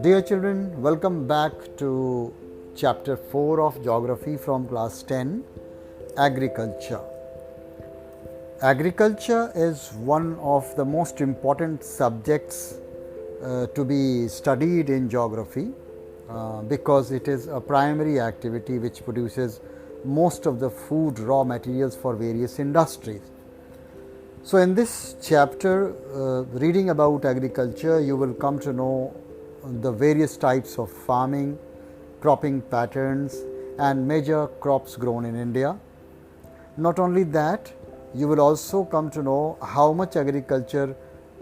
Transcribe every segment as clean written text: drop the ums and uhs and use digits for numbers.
Dear children, welcome back to chapter 4 of geography from class 10, agriculture. Agriculture is one of the most important subjects to be studied in geography because it is a primary activity which produces most of the food raw materials for various industries. So, in this chapter, reading about agriculture, you will come to know the various types of farming, cropping patterns and major crops grown in India. Not only that, you will also come to know how much agriculture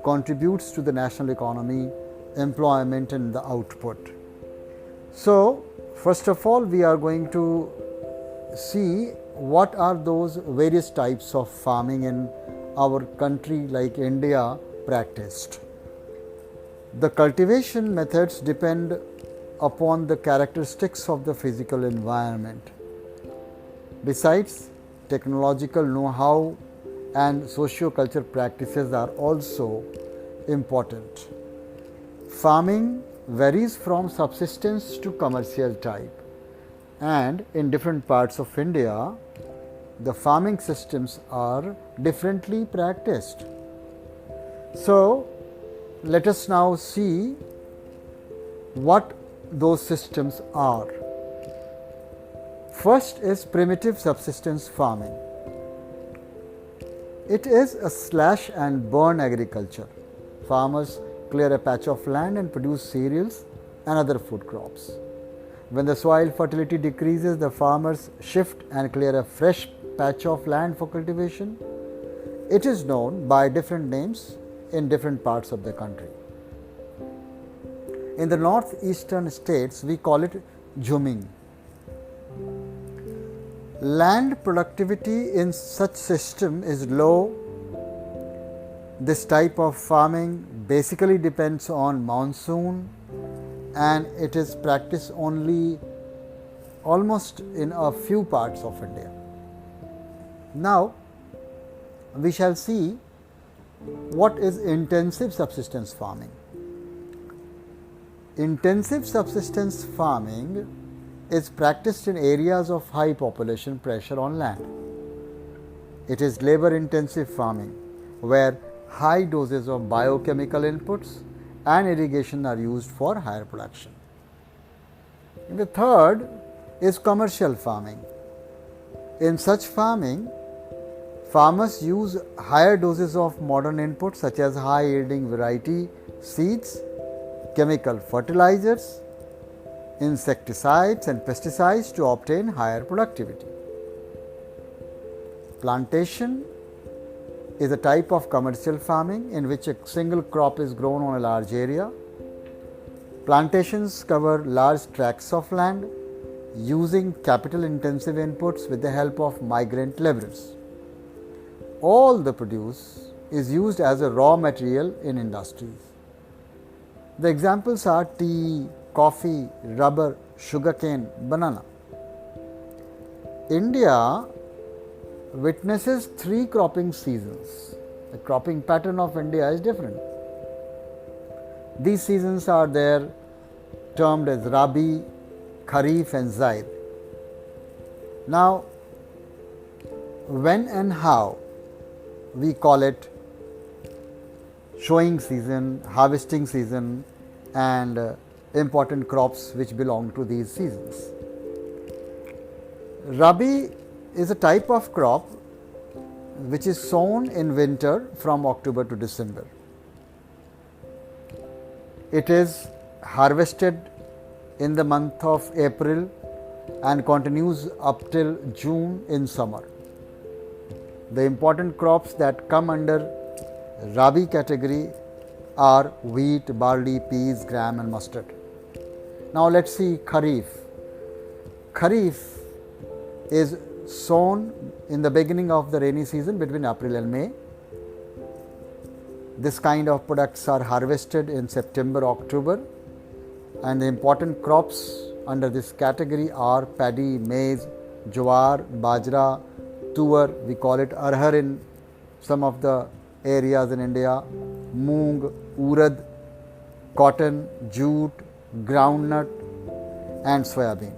contributes to the national economy, employment and the output. So, first of all, we are going to see what are those various types of farming in our country like India practiced. The cultivation methods depend upon the characteristics of the physical environment. Besides, technological know-how and socio-cultural practices are also important. Farming varies from subsistence to commercial type, and in different parts of India, the farming systems are differently practiced. So, let us now see what those systems are. First is primitive subsistence farming. It is a slash and burn agriculture. Farmers clear a patch of land and produce cereals and other food crops. When the soil fertility decreases, the farmers shift and clear a fresh patch of land for cultivation. It is known by different names in different parts of the country. In the northeastern states, we call it jhuming. Land productivity in such system is low. This type of farming basically depends on monsoon and it is practiced only almost in a few parts of India. Now, we shall see what is intensive subsistence farming. Intensive subsistence farming is practiced in areas of high population pressure on land. It is labor intensive farming where high doses of biochemical inputs and irrigation are used for higher production. And the third is commercial farming. In such farming, farmers use higher doses of modern inputs such as high yielding variety seeds, chemical fertilizers, insecticides and pesticides to obtain higher productivity. Plantation is a type of commercial farming in which a single crop is grown on a large area. Plantations cover large tracts of land using capital intensive inputs with the help of migrant laborers. All the produce is used as a raw material in industries. The examples are tea, coffee, rubber, sugarcane, banana. India witnesses 3 cropping seasons. The cropping pattern of India is different. These seasons are there termed as Rabi, Kharif and Zaid. Now, when and how we call it sowing season, harvesting season and important crops which belong to these seasons. Rabi is a type of crop which is sown in winter from October to December. It is harvested in the month of April and continues up till June in summer. The important crops that come under Rabi category are wheat, barley, peas, gram and mustard. Now, let us see Kharif. Kharif is sown in the beginning of the rainy season between April and May. This kind of products are harvested in September, October, and the important crops under this category are paddy, maize, jowar, bajra, tuar, we call it arhar in some of the areas in India: moong, urad, cotton, jute, groundnut and soybean.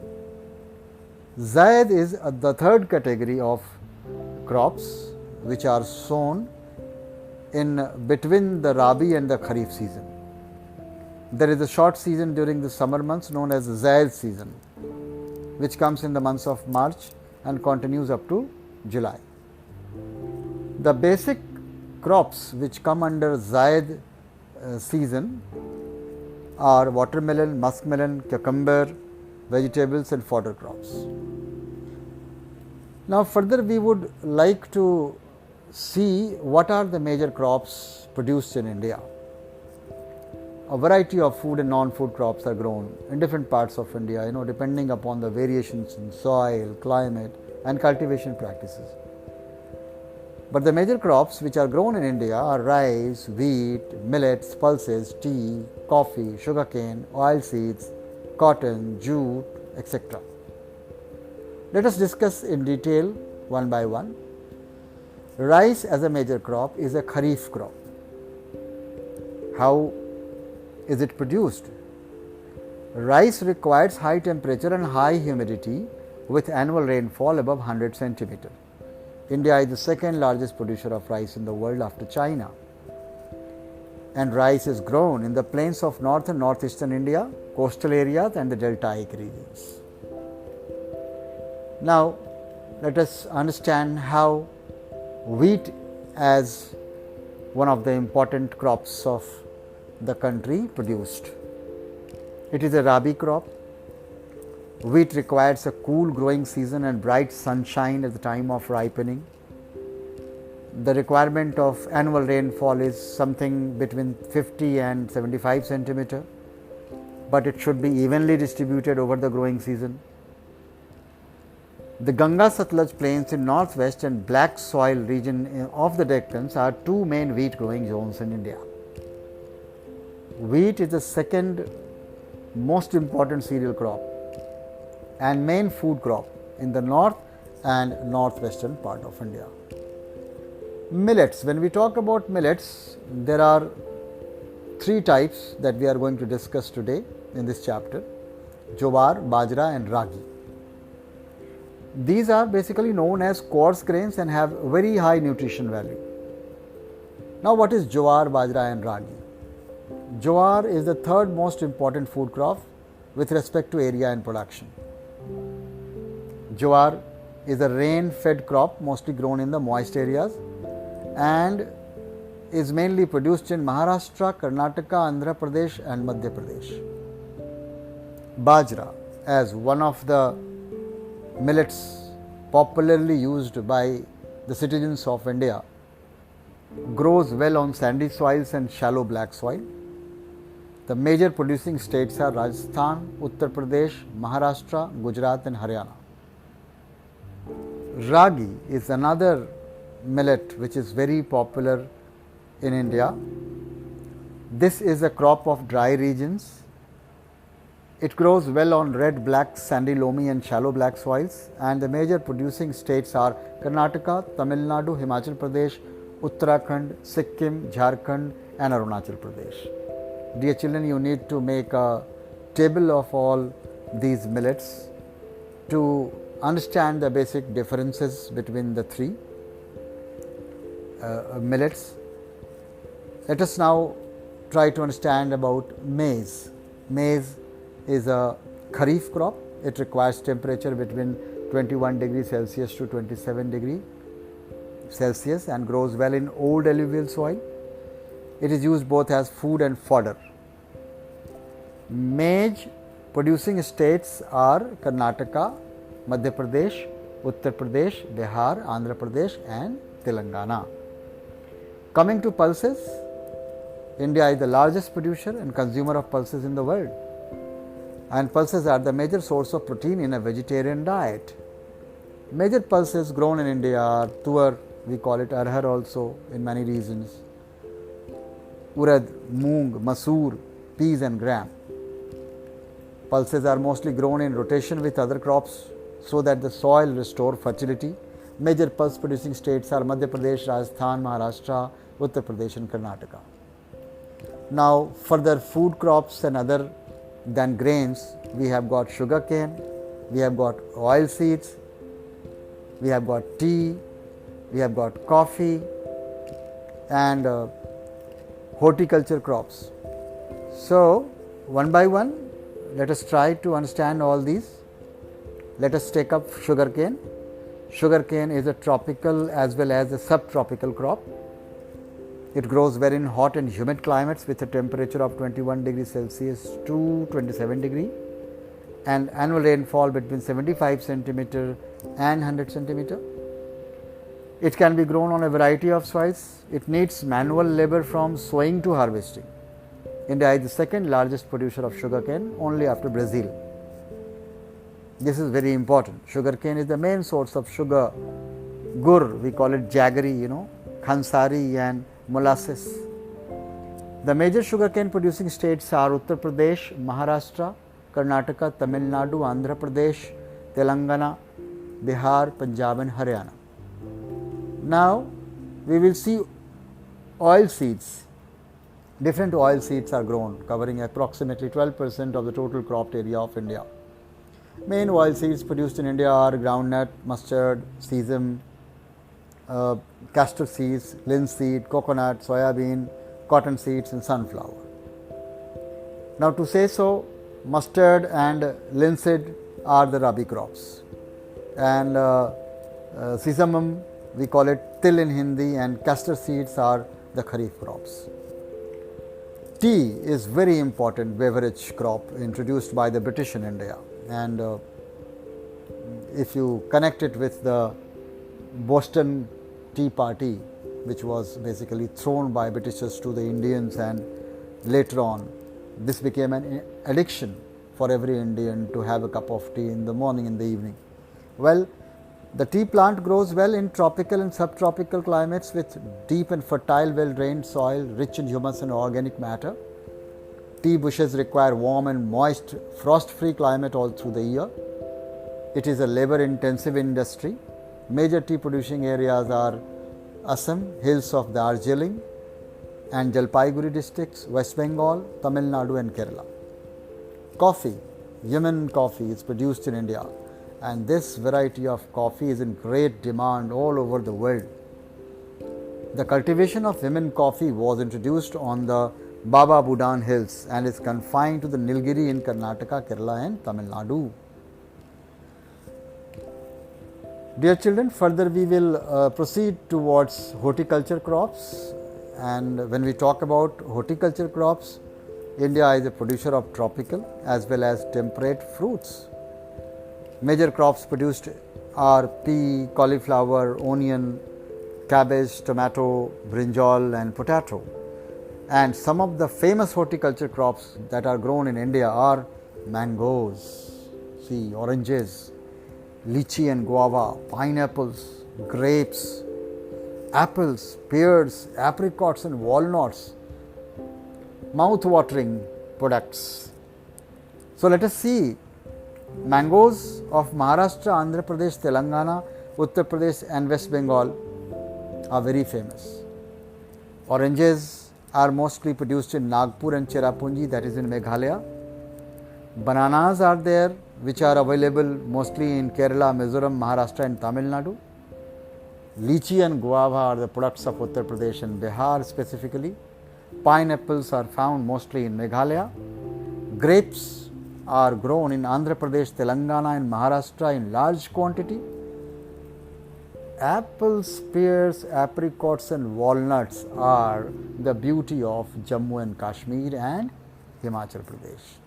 Zaid is the third category of crops which are sown in between the Rabi and the Kharif season. There is a short season during the summer months known as Zaid season, which comes in the months of March and continues up to July. The basic crops which come under Zaid season are watermelon, muskmelon, cucumber, vegetables and fodder crops. Now further we would like to see what are the major crops produced in India. A variety of food and non-food crops are grown in different parts of India, depending upon the variations in soil, climate and cultivation practices. But the major crops which are grown in India are rice, wheat, millets, pulses, tea, coffee, sugarcane, oilseeds, cotton, jute, etc. Let us discuss in detail one by one. Rice as a major crop is a Kharif crop. How is it produced? Rice requires high temperature and high humidity with annual rainfall above 100 centimeter. India is the second largest producer of rice in the world after China. And rice is grown in the plains of north and northeastern India, coastal areas and the deltaic regions. Now, let us understand how wheat as one of the important crops of the country produced. It is a Rabi crop. Wheat requires a cool growing season and bright sunshine at the time of ripening. The requirement of annual rainfall is something between 50 and 75 centimeter, but it should be evenly distributed over the growing season. The Ganga Satluj plains in northwest and black soil region of the Deccans are two main wheat growing zones in India. Wheat is the second most important cereal crop and main food crop in the north and northwestern part of India. Millets. When we talk about millets, there are three types that we are going to discuss today in this chapter: jowar, bajra and ragi. These are basically known as coarse grains and have very high nutrition value. Now what is jowar, bajra and ragi? Jowar is the third most important food crop with respect to area and production. Jowar is a rain-fed crop mostly grown in the moist areas and is mainly produced in Maharashtra, Karnataka, Andhra Pradesh and Madhya Pradesh. Bajra, as one of the millets popularly used by the citizens of India, grows well on sandy soils and shallow black soil. The major producing states are Rajasthan, Uttar Pradesh, Maharashtra, Gujarat and Haryana. Ragi is another millet which is very popular in India. This is a crop of dry regions. It grows well on red, black, sandy, loamy and shallow black soils, and the major producing states are Karnataka, Tamil Nadu, Himachal Pradesh, Uttarakhand, Sikkim, Jharkhand and Arunachal Pradesh. Dear children, you need to make a table of all these millets to understand the basic differences between the three millets. Let us now try to understand about maize. Maize is a Kharif crop. It requires temperature between 21 degrees Celsius to 27 degrees Celsius and grows well in old alluvial soil. It is used both as food and fodder. Maize producing states are Karnataka, Madhya Pradesh, Uttar Pradesh, Bihar, Andhra Pradesh and Telangana. Coming to pulses, India is the largest producer and consumer of pulses in the world, and pulses are the major source of protein in a vegetarian diet. Major pulses grown in India are tuar, we call it arhar also in many regions, urad, moong, masoor, peas and gram. Pulses are mostly grown in rotation with other crops so that the soil restore fertility. Major pulse producing states are Madhya Pradesh, Rajasthan, Maharashtra, Uttar Pradesh and Karnataka. Now, further food crops and other than grains, we have got sugarcane, we have got oil seeds, we have got tea, we have got coffee and horticulture crops. So, one by one, let us try to understand all these. Let us take up sugarcane. Sugarcane is a tropical as well as a subtropical crop. It grows well in hot and humid climates with a temperature of 21 degrees Celsius to 27 degree and annual rainfall between 75 centimeter and 100 centimeter. It can be grown on a variety of soils. It needs manual labor from sowing to harvesting. India is the second largest producer of sugarcane, only after Brazil. This is very important. Sugarcane is the main source of sugar, gur, we call it jaggery, khansari and molasses. The major sugarcane producing states are Uttar Pradesh, Maharashtra, Karnataka, Tamil Nadu, Andhra Pradesh, Telangana, Bihar, Punjab and Haryana. Now, we will see oil seeds. Different oil seeds are grown, covering approximately 12% of the total cropped area of India. Main oil seeds produced in India are groundnut, mustard, sesame, castor seeds, linseed, coconut, soybean, cotton seeds and sunflower. Now, to say so, mustard and linseed are the rabi crops, and sesame, we call it til in Hindi, and castor seeds are the kharif crops. Tea is very important beverage crop introduced by the British in India, and if you connect it with the Boston Tea Party, which was basically thrown by Britishers to the Indians, and later on this became an addiction for every Indian to have a cup of tea in the morning and the evening. Well, the tea plant grows well in tropical and subtropical climates with deep and fertile, well-drained soil, rich in humus and organic matter. Tea bushes require warm and moist, frost-free climate all through the year. It is a labor-intensive industry. Major tea producing areas are Assam, hills of Darjeeling and Jalpaiguri districts, West Bengal, Tamil Nadu and Kerala. Coffee, Yemen coffee is produced in India, and this variety of coffee is in great demand all over the world. The cultivation of Yemen coffee was introduced on the Baba Budan hills and is confined to the Nilgiri in Karnataka, Kerala and Tamil Nadu. Dear children, further we will proceed towards horticulture crops, and when we talk about horticulture crops, India is a producer of tropical as well as temperate fruits. Major crops produced are pea, cauliflower, onion, cabbage, tomato, brinjal and potato. And some of the famous horticulture crops that are grown in India are mangoes, oranges, lychee and guava, pineapples, grapes, apples, pears, apricots and walnuts, mouth-watering products. So, let us see. Mangoes of Maharashtra, Andhra Pradesh, Telangana, Uttar Pradesh and West Bengal are very famous. Oranges are mostly produced in Nagpur and Cherrapunji, that is in Meghalaya. Bananas are there, which are available mostly in Kerala, Mizoram, Maharashtra and Tamil Nadu. Lychee and guava are the products of Uttar Pradesh and Bihar specifically. Pineapples are found mostly in Meghalaya. Grapes are grown in Andhra Pradesh, Telangana and Maharashtra in large quantity. Apples, pears, apricots and walnuts are the beauty of Jammu and Kashmir and Himachal Pradesh.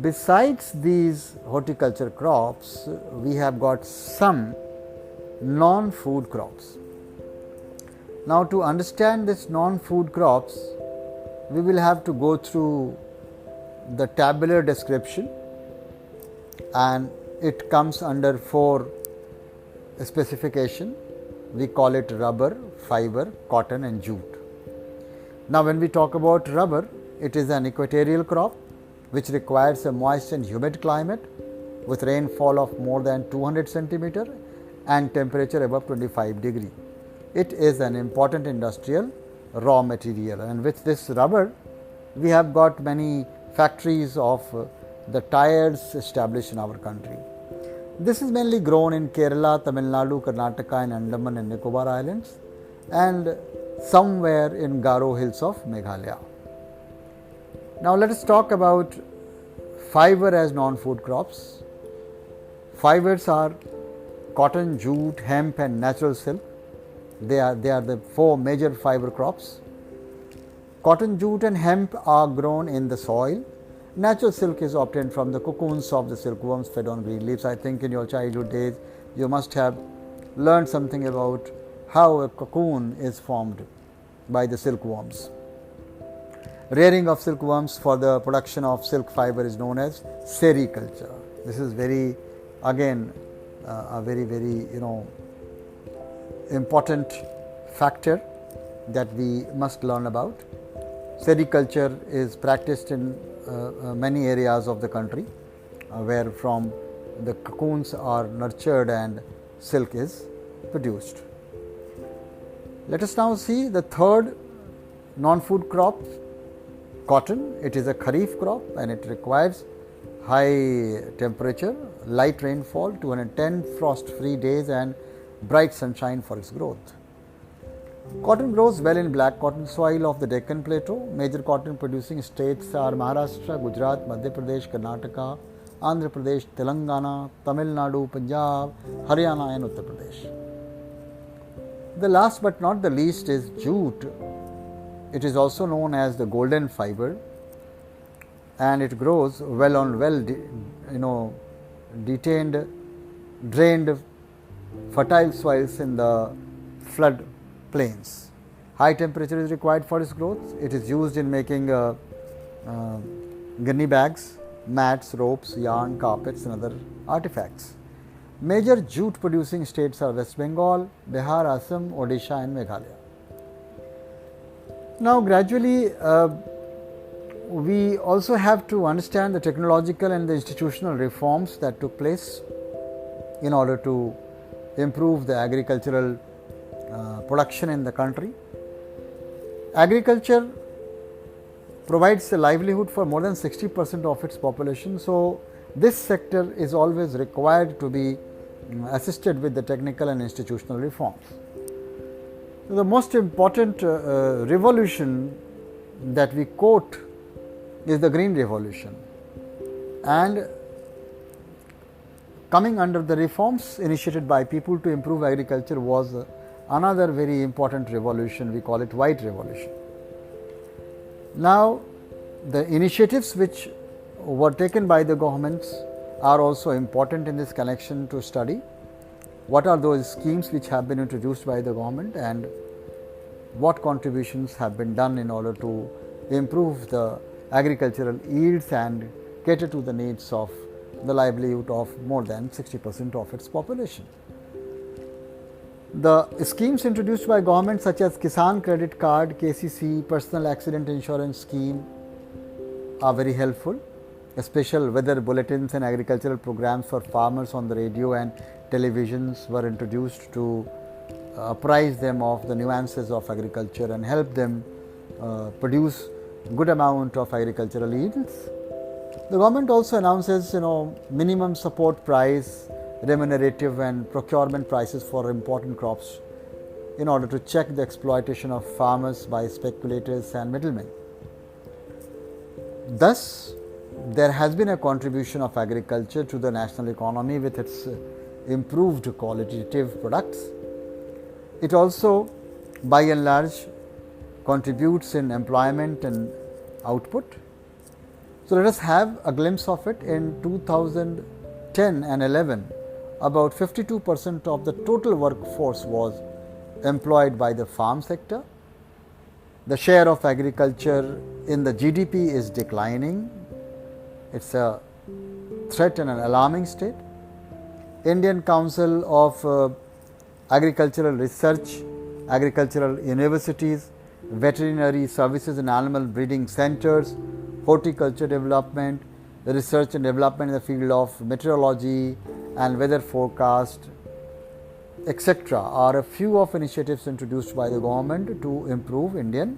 Besides these horticulture crops, we have got some non-food crops. Now, to understand this non-food crops, we will have to go through the tabular description, and it comes under 4 specification. We call it rubber, fiber, cotton and jute. Now, when we talk about rubber, it is an equatorial crop which requires a moist and humid climate with rainfall of more than 200 centimeter and temperature above 25 degree. it is an important industrial raw material, and with this rubber we have got many factories of the tires established in our country. This is mainly grown in Kerala, Tamil Nadu, Karnataka and Andaman and Nicobar Islands, and somewhere in Garo Hills of Meghalaya. Now let us talk about fiber as non-food crops. Fibers are cotton, jute, hemp and natural silk. They are the four major fiber crops. Cotton, jute and hemp are grown in the soil. Natural silk is obtained from the cocoons of the silkworms fed on green leaves. I think in your childhood days you must have learned something about how a cocoon is formed by the silkworms. Rearing of silkworms for the production of silk fiber is known as sericulture. This is very a very important factor that we must learn about. Sericulture is practiced in many areas of the country where from the cocoons are nurtured and silk is produced. Let us now see the third non-food crop, cotton. It is a kharif crop and it requires high temperature, light rainfall, 210 frost-free days and bright sunshine for its growth. Cotton grows well in black cotton soil of the Deccan Plateau. Major cotton producing states are Maharashtra, Gujarat, Madhya Pradesh, Karnataka, Andhra Pradesh, Telangana, Tamil Nadu, Punjab, Haryana and Uttar Pradesh. The last but not the least is jute. It is also known as the golden fiber and it grows well on drained fertile soils in the flood plains. High temperature is required for its growth. It is used in making gunny bags, mats, ropes, yarn, carpets and other artifacts. Major jute producing states are West Bengal, Bihar, Assam, Odisha and Meghalaya. Now gradually we also have to understand the technological and the institutional reforms that took place in order to improve the agricultural production in the country. Agriculture provides a livelihood for more than 60% of its population. So, this sector is always required to be assisted with the technical and institutional reforms. The most important revolution that we quote is the Green Revolution, and coming under the reforms initiated by people to improve agriculture was another very important revolution. We call it White Revolution. Now, the initiatives which were taken by the governments are also important in this connection to study. What are those schemes which have been introduced by the government and what contributions have been done in order to improve the agricultural yields and cater to the needs of the livelihood of more than 60% of its population. The schemes introduced by government such as Kisan Credit Card, KCC, Personal Accident Insurance Scheme are very helpful. Special weather bulletins and agricultural programs for farmers on the radio and televisions were introduced to apprise them of the nuances of agriculture and help them produce good amount of agricultural yields. The government also announces minimum support price, remunerative and procurement prices for important crops in order to check the exploitation of farmers by speculators and middlemen. Thus, there has been a contribution of agriculture to the national economy with its improved qualitative products. It also, by and large, contributes in employment and output. So, let us have a glimpse of it. In 2010 and 11, about 52% of the total workforce was employed by the farm sector. The share of agriculture in the GDP is declining. It's a threat and an alarming state. Indian Council of Agricultural Research, agricultural universities, veterinary services and animal breeding centers, horticulture development, research and development in the field of meteorology and weather forecast, etc. are a few of initiatives introduced by the government to improve Indian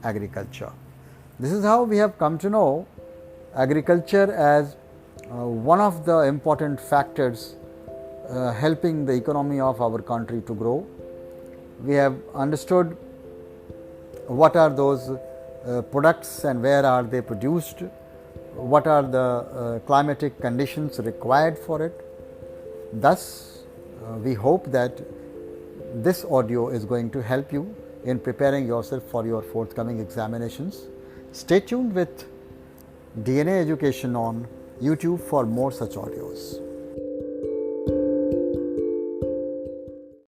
agriculture. This is how we have come to know agriculture as one of the important factors helping the economy of our country to grow. We have understood what are those products and where are they produced, what are the climatic conditions required for it. Thus, we hope that this audio is going to help you in preparing yourself for your forthcoming examinations. Stay tuned with DNA Education on YouTube for more such audios.